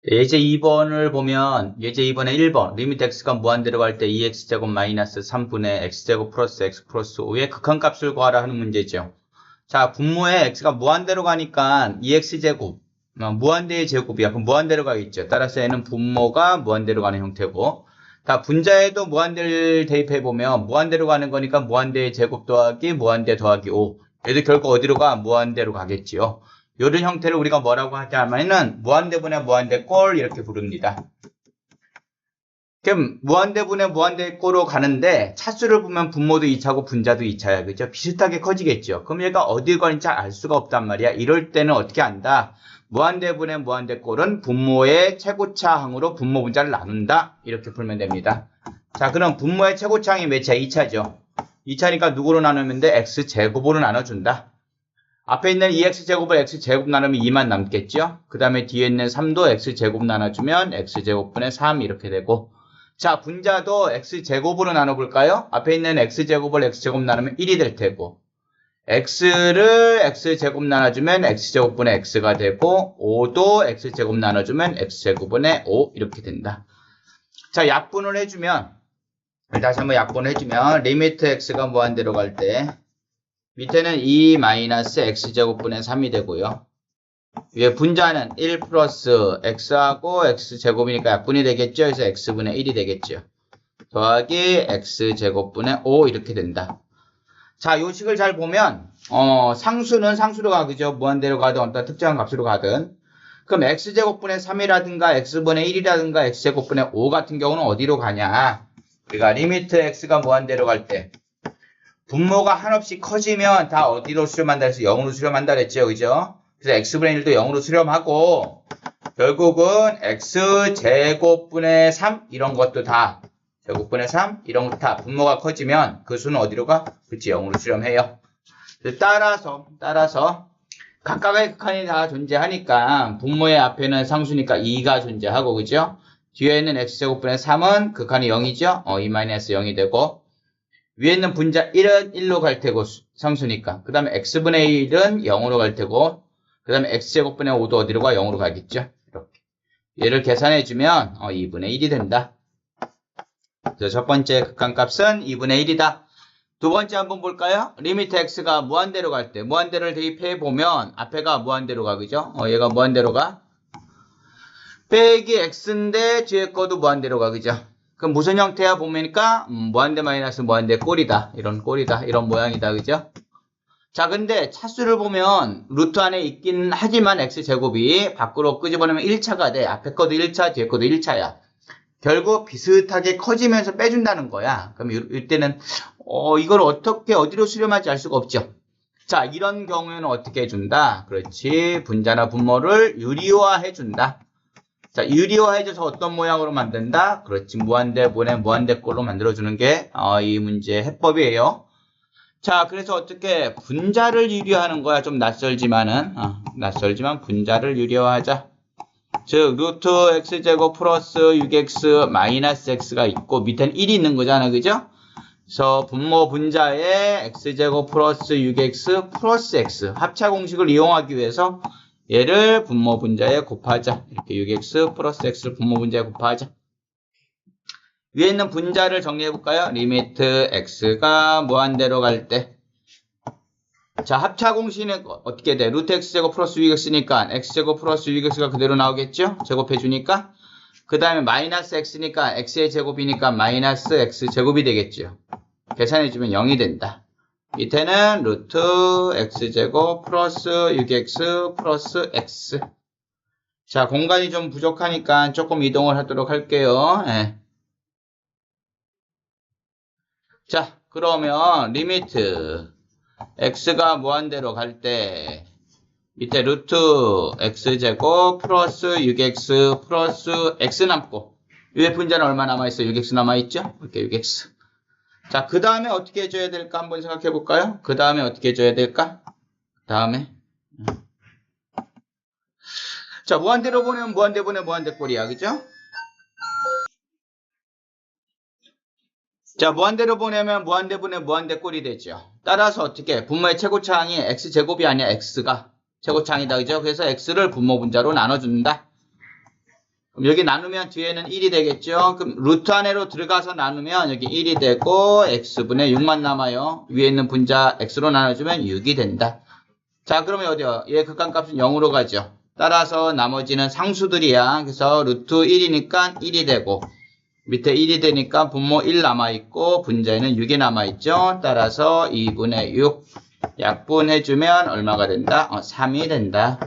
예제 2번을 보면 예제 2번에 1번 리미트 x가 무한대로 갈 때 2x제곱 마이너스 3분의 x제곱 플러스 x 플러스 5의 극한값을 구하라 하는 문제죠. 자, 분모에 x가 무한대로 가니까 2x제곱 무한대의 제곱이야. 그럼 무한대로 가겠죠. 따라서 얘는 분모가 무한대로 가는 형태고, 다 분자에도 무한대를 대입해보면 무한대로 가는 거니까 무한대의 제곱 더하기 무한대 더하기 5. 얘도 결국 어디로 가? 무한대로 가겠지요. 이런 형태를 우리가 뭐라고 하자면은 무한대분의 무한대꼴 이렇게 부릅니다. 그럼 무한대분의 무한대꼴로 가는데 차수를 보면 분모도 2차고 분자도 2차야. 그죠? 비슷하게 커지겠죠. 그럼 얘가 어디 가는지 알 수가 없단 말이야. 이럴 때는 어떻게 한다? 무한대분의 무한대꼴은 분모의 최고차항으로 분모 분자를 나눈다. 이렇게 풀면 됩니다. 자, 그럼 분모의 최고차항이 몇 차? 2차죠. 2차니까 누구로 나누면 돼? x제곱으로 나눠준다. 앞에 있는 2x제곱을 x제곱 나누면 2만 남겠죠? 그 다음에 뒤에 있는 3도 x제곱 나눠주면 x제곱분의 3 이렇게 되고, 자, 분자도 x제곱으로 나눠볼까요? 앞에 있는 x제곱을 x제곱 나누면 1이 될 테고, x를 x제곱 나눠주면 x제곱분의 x가 되고, 5도 x제곱 나눠주면 x제곱분의 5 이렇게 된다. 자, 약분을 해주면, 다시 한번 약분을 해주면 리미트 x가 무한대로 갈 때 밑에는 2 마이너스 x제곱분의 3이 되고요. 위에 분자는 1 플러스 x하고 x제곱이니까 약분이 되겠죠. 그래서 x분의 1이 되겠죠. 더하기 x제곱분의 5 이렇게 된다. 자, 요 식을 잘 보면 상수는 상수로 가그죠. 무한대로 가든 어떤 특정한 값으로 가든. 그럼 x제곱분의 3이라든가 x분의 1이라든가 x제곱분의 5 같은 경우는 어디로 가냐. 우리가 리미트 x가 무한대로 갈 때 분모가 한없이 커지면 다 어디로 수렴한다 해서 0으로 수렴한다 그랬죠. 그죠? 그래서 x분의 1도 0으로 수렴하고 결국은 x제곱분의 3 이런 것도 다 제곱분의 3 이런 것 다 분모가 커지면 그 수는 어디로 가? 그치, 0으로 수렴해요. 따라서 각각의 극한이 다 존재하니까 분모의 앞에는 상수니까 2가 존재하고 그죠? 뒤에 있는 x제곱분의 3은 극한이 0이죠? 2-0이 되고 위에 있는 분자 1은 1로 갈 테고 상수니까. 그 다음에 x분의 1은 0으로 갈 테고 그 다음에 x제곱분의 5도 어디로 가? 0으로 가겠죠. 이렇게. 얘를 계산해주면 2분의 1이 된다. 그래서 첫 번째 극한값은 2분의 1이다. 두 번째 한번 볼까요? 리미트 x가 무한대로 갈 때 무한대를 대입해보면 앞에가 무한대로 가. 그죠? 얘가 무한대로 가. 빼기 x인데 뒤에 거도 무한대로 가. 그죠? 그럼 무슨 형태야 보니까 무한대 마이너스 무한대 꼴이다. 이런 꼴이다. 이런 모양이다. 그죠? 자, 근데 차수를 보면 루트 안에 있긴 하지만 x제곱이 밖으로 끄집어내면 1차가 돼. 앞에 거도 1차, 뒤에 거도 1차야. 결국 비슷하게 커지면서 빼준다는 거야. 그럼 이때는 이걸 어떻게 어디로 수렴할지 알 수가 없죠. 자, 이런 경우에는 어떻게 해준다? 그렇지. 분자나 분모를 유리화해준다. 자, 유리화해줘서 어떤 모양으로 만든다? 그렇지. 무한대분의 무한대꼴로 만들어주는 게 이 문제의 해법이에요. 자, 그래서 어떻게 분자를 유리화하는 거야. 좀 낯설지만 분자를 유리화하자. 즉 루트 x제곱 플러스 6x 마이너스 x가 있고 밑에는 1이 있는 거잖아. 그죠? 그래서 분모 분자에 x제곱 플러스 6x 플러스 x 합차 공식을 이용하기 위해서 얘를 분모 분자에 곱하자. 이렇게 6x 플러스 x를 분모 분자에 곱하자. 위에 있는 분자를 정리해 볼까요? 리미트 x가 무한대로 갈 때. 자, 합차 공식은 어떻게 돼? 루트 x제곱 플러스 6x니까 x제곱 플러스 6x가 그대로 나오겠죠? 제곱해 주니까. 그 다음에 마이너스 x니까 x의 제곱이니까 마이너스 x제곱이 되겠죠. 계산해 주면 0이 된다. 밑에는 루트 x제곱 플러스 6x 플러스 x. 자, 공간이 좀 부족하니까 조금 이동을 하도록 할게요. 네. 자, 그러면 리미트 x가 무한대로 갈 때 밑에 루트 x제곱 플러스 6x 플러스 x 남고 위에 분자는 얼마 남아있어? 6x 남아있죠? 이렇게 6x. 자, 그 다음에 어떻게 해줘야 될까 한번 생각해 볼까요? 그 다음에 어떻게 해줘야 될까? 자, 무한대로 보내면 무한대분의 무한대꼴이야. 그죠? 자, 무한대로 보내면 무한대분의 무한대꼴이 되죠. 따라서 어떻게? 분모의 최고차항이 x제곱이 아니야. x가 최고차항이다. 그죠? 그래서 x를 분모 분자로 나눠준다. 그럼 여기 나누면 뒤에는 1이 되겠죠? 그럼 루트 안으로 들어가서 나누면 여기 1이 되고 x분의 6만 남아요. 위에 있는 분자 x로 나눠주면 6이 된다. 자, 그러면 어디요? 얘 극한값은 0으로 가죠. 따라서 나머지는 상수들이야. 그래서 루트 1이니까 1이 되고 밑에 1이 되니까 분모 1 남아있고 분자에는 6이 남아있죠. 따라서 2분의 6 약분해주면 얼마가 된다? 3이 된다.